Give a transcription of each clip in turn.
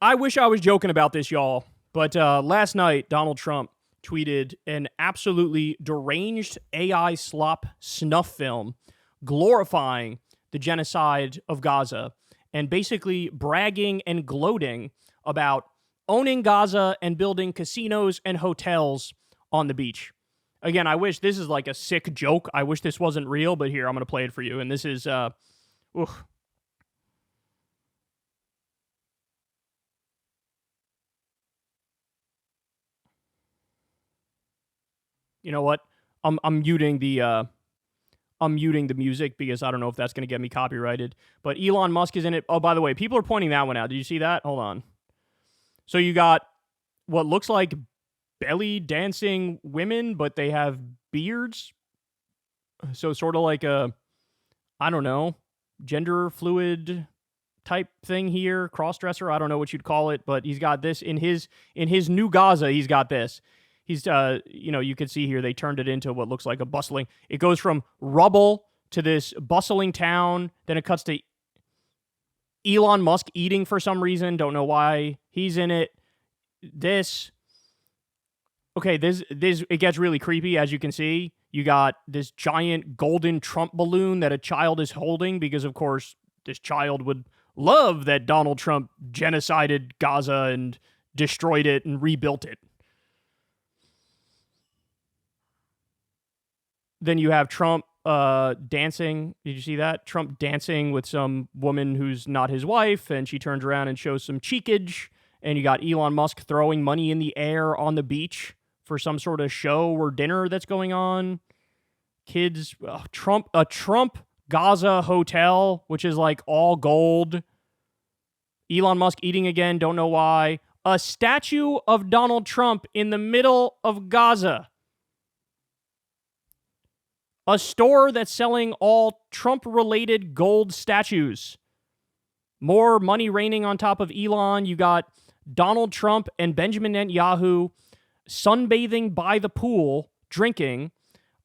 I wish I was joking about this, y'all, but last night, Donald Trump tweeted an absolutely deranged AI slop snuff film glorifying the genocide of Gaza and basically bragging and gloating about owning Gaza and building casinos and hotels on the beach. Again, I wish this is like a sick joke. I wish this wasn't real, but here, I'm going to play it for you. And this is, oof. You know what? I'm muting the music because I don't know if that's going to get me copyrighted. But Elon Musk is in it. Oh, by the way, people are pointing that one out. Did you see that? Hold on. So you got what looks like belly dancing women, but they have beards. So sort of like a, I don't know, gender fluid type thing here, cross-dresser. I don't know what you'd call it, but he's got this in his new Gaza. He's got this. He's, you could see here, they turned it into what looks like a bustling. It goes from rubble to this bustling town. Then it cuts to Elon Musk eating for some reason. Don't know why he's in it. Okay, it gets really creepy, as you can see. You got this giant golden Trump balloon that a child is holding because, of course, this child would love that Donald Trump genocided Gaza and destroyed it and rebuilt it. Then you have Trump dancing. Did you see that? Trump dancing with some woman who's not his wife, and she turns around and shows some cheekage. And you got Elon Musk throwing money in the air on the beach for some sort of show or dinner that's going on. Kids, a Trump Gaza hotel, which is like all gold. Elon Musk eating again, don't know why. A statue of Donald Trump in the middle of Gaza. A store that's selling all Trump-related gold statues. More money raining on top of Elon. You got Donald Trump and Benjamin Netanyahu sunbathing by the pool, drinking,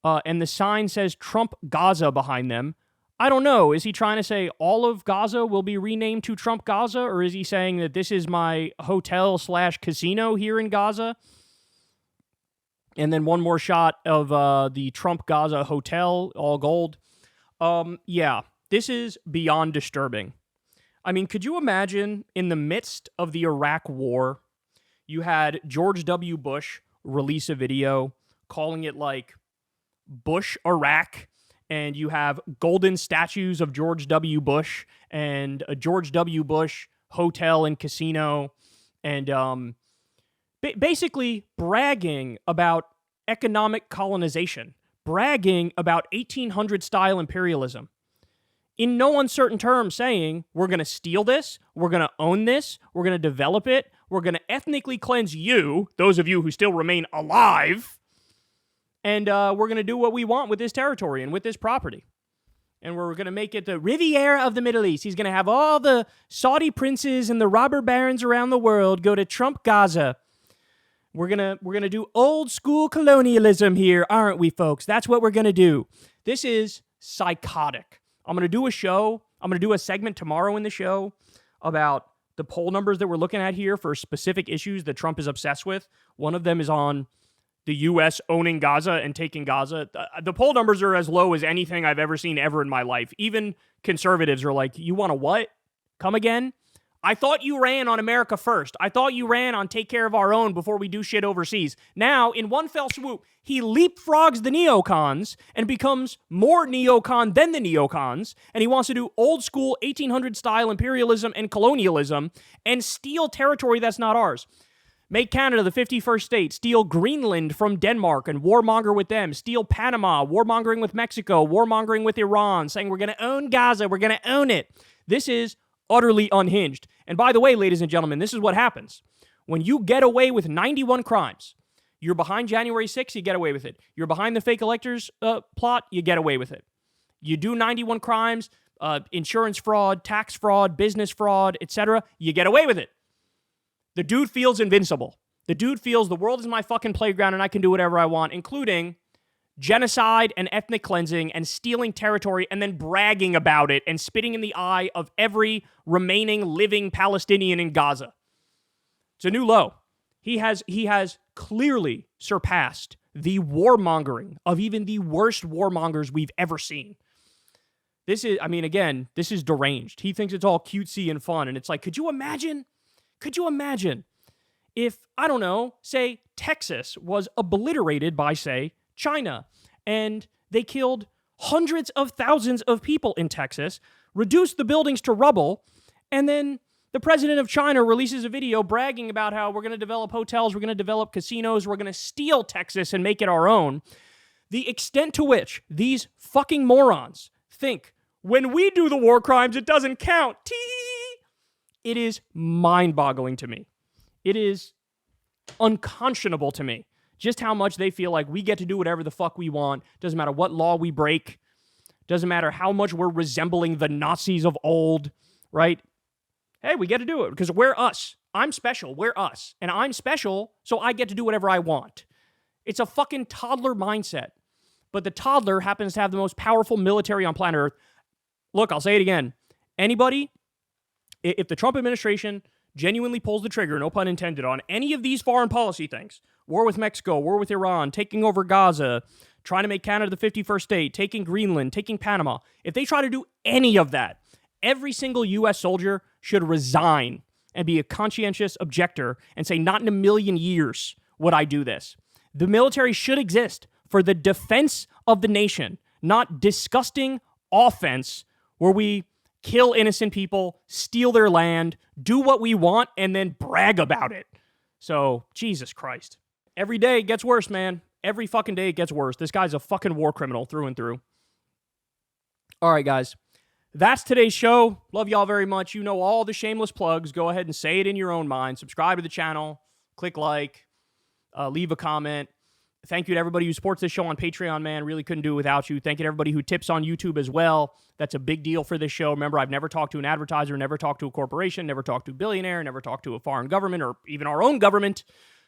and the sign says Trump Gaza behind them. I don't know. Is he trying to say all of Gaza will be renamed to Trump Gaza, or is he saying that this is my hotel/casino here in Gaza? And then one more shot of the Trump Gaza hotel, all gold. Yeah, this is beyond disturbing. I mean, could you imagine in the midst of the Iraq War, you had George W. Bush release a video calling it like Bush Iraq, and you have golden statues of George W. Bush and a George W. Bush hotel and casino, and basically bragging about economic colonization, bragging about 1800-style imperialism. In no uncertain terms saying, we're going to steal this, we're going to own this, we're going to develop it, we're going to ethnically cleanse you, those of you who still remain alive, and we're going to do what we want with this territory and with this property. And we're going to make it the Riviera of the Middle East. He's going to have all the Saudi princes and the robber barons around the world go to Trump Gaza. We're gonna do old school colonialism here, aren't we, folks? That's what we're gonna do. This is psychotic. I'm gonna do a segment tomorrow in the show about the poll numbers that we're looking at here for specific issues that Trump is obsessed with. One of them is on the U.S. owning Gaza and taking Gaza. The poll numbers are as low as anything I've ever seen ever in my life. Even conservatives are like, you want to what? Come again? I thought you ran on America first. I thought you ran on take care of our own before we do shit overseas. Now, in one fell swoop, he leapfrogs the neocons and becomes more neocon than the neocons, and he wants to do old school 1800-style imperialism and colonialism and steal territory that's not ours. Make Canada the 51st state, steal Greenland from Denmark and warmonger with them, steal Panama, warmongering with Mexico, warmongering with Iran, saying we're going to own Gaza, we're going to own it. This is utterly unhinged. And by the way, ladies and gentlemen, this is what happens. When you get away with 91 crimes, you're behind January 6th, you get away with it. You're behind the fake electors plot, you get away with it. You do 91 crimes, insurance fraud, tax fraud, business fraud, etc., you get away with it. The dude feels invincible. The dude feels the world is my fucking playground and I can do whatever I want, including genocide and ethnic cleansing and stealing territory and then bragging about it and spitting in the eye of every remaining living Palestinian in Gaza. It's a new low. He has clearly surpassed the warmongering of even the worst warmongers we've ever seen. This is, I mean, again, this is deranged. He thinks it's all cutesy and fun. And it's like, could you imagine if, I don't know, say Texas was obliterated by, say, China, and they killed hundreds of thousands of people in Texas, reduced the buildings to rubble, and then the president of China releases a video bragging about how we're going to develop hotels, we're going to develop casinos, we're going to steal Texas and make it our own. The extent to which these fucking morons think, when we do the war crimes, it doesn't count. It is mind-boggling to me. It is unconscionable to me just how much they feel like we get to do whatever the fuck we want. Doesn't matter what law we break. Doesn't matter how much we're resembling the Nazis of old, right? Hey, we get to do it because we're us. I'm special. We're us. And I'm special, so I get to do whatever I want. It's a fucking toddler mindset. But the toddler happens to have the most powerful military on planet Earth. Look, I'll say it again. Anybody, if the Trump administration genuinely pulls the trigger, no pun intended, on any of these foreign policy things, war with Mexico, war with Iran, taking over Gaza, trying to make Canada the 51st state, taking Greenland, taking Panama, if they try to do any of that, every single U.S. soldier should resign and be a conscientious objector and say, not in a million years would I do this. The military should exist for the defense of the nation, not disgusting offense where we kill innocent people, steal their land, do what we want, and then brag about it. So, Jesus Christ. Every day it gets worse, man. Every fucking day it gets worse. This guy's a fucking war criminal through and through. All right, guys. That's today's show. Love y'all very much. You know all the shameless plugs. Go ahead and say it in your own mind. Subscribe to the channel. Click like. Leave a comment. Thank you to everybody who supports this show on Patreon, man. Really couldn't do it without you. Thank you to everybody who tips on YouTube as well. That's a big deal for this show. Remember, I've never talked to an advertiser, never talked to a corporation, never talked to a billionaire, never talked to a foreign government or even our own government.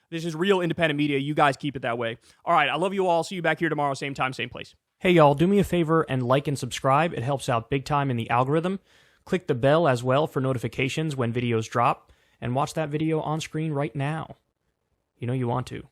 This is real independent media. You guys keep it that way. All right, I love you all. See you back here tomorrow, same time, same place. Hey, y'all, do me a favor and like and subscribe. It helps out big time in the algorithm. Click the bell as well for notifications when videos drop, and watch that video on screen right now. You know you want to.